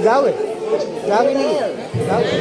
যাবে যাবে নি যাবে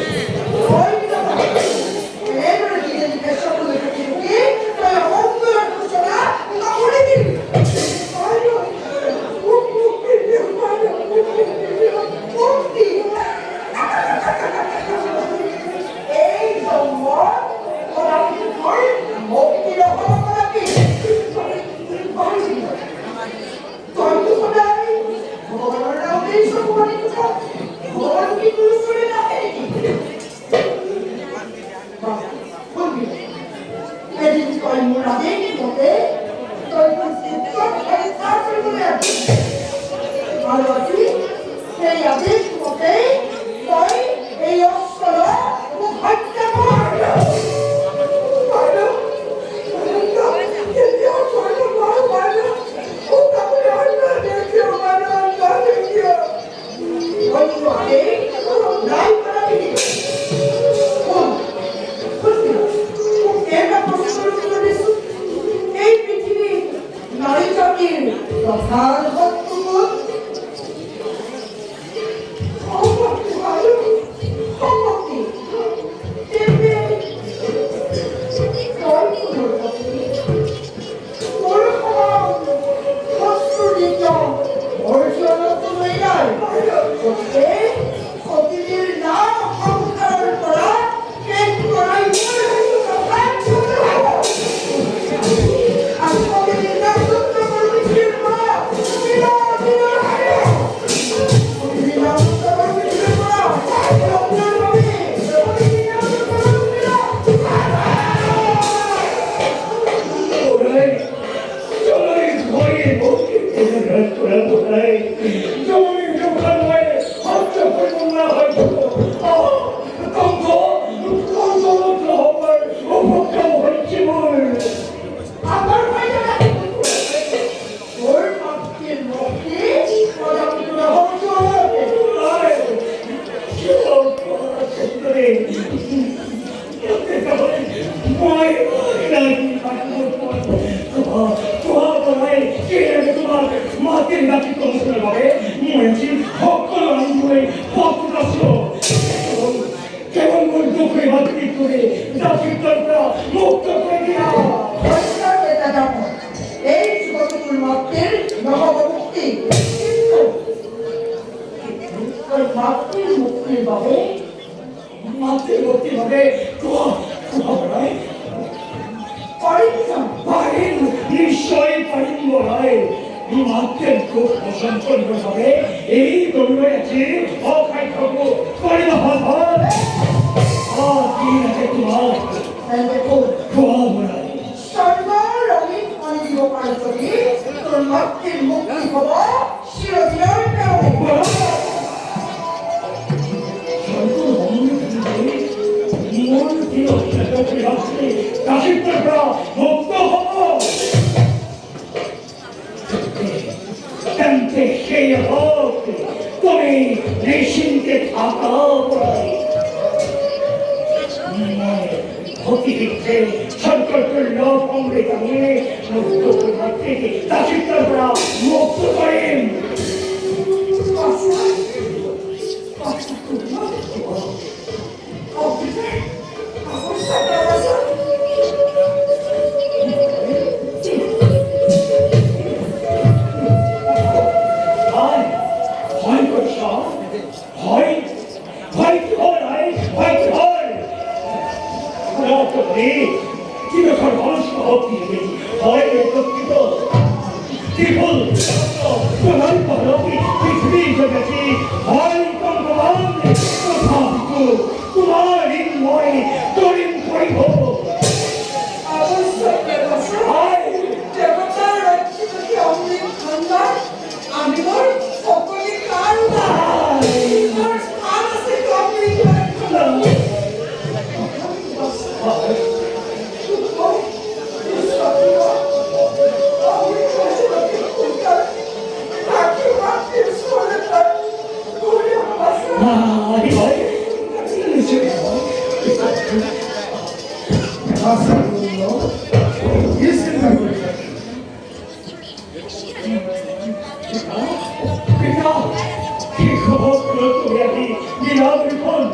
니나들건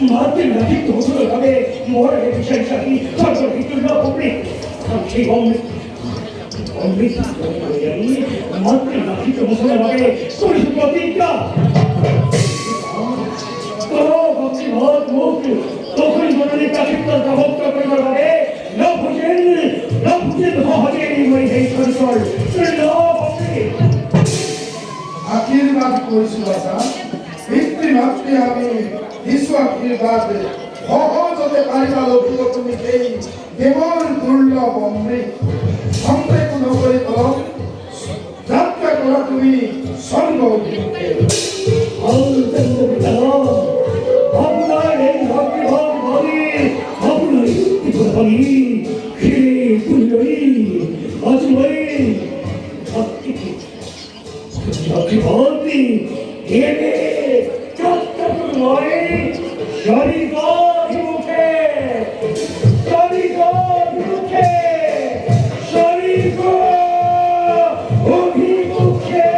마tin 나기 도서를 가게 뭐래 비상사기 설설이 뚫려 보리 당시 엄리 사고양이 마tin 나기 도서를 가게 소리 좀 어디니까 또 걱지 못고 또 그리 보내니까 힘들 다 걱정을 가게 너 부제는 허하게 이거이 해설설 뚫려 보리 আখির বাদ করেছিল মৃত্যু মাত্রে আমি বিশ্ব আখির বাদ সহজতে পাৰিবা লভিব তুমি সেই দেৱৰ দুৰ্লভ অমৃত সংক্ষেপ নকৰি কলম যাত্ৰা কৰা তুমি স্বৰ্গ অভিমুখে আপনার এই ভক্তি আপনার ভক্তি হিরে তুল্যই অজুই ভক্তি ভক্তি হেরে চক্রময় শরীর অভিমুখে শরীর অভিমুখে শরীর অভিমুখে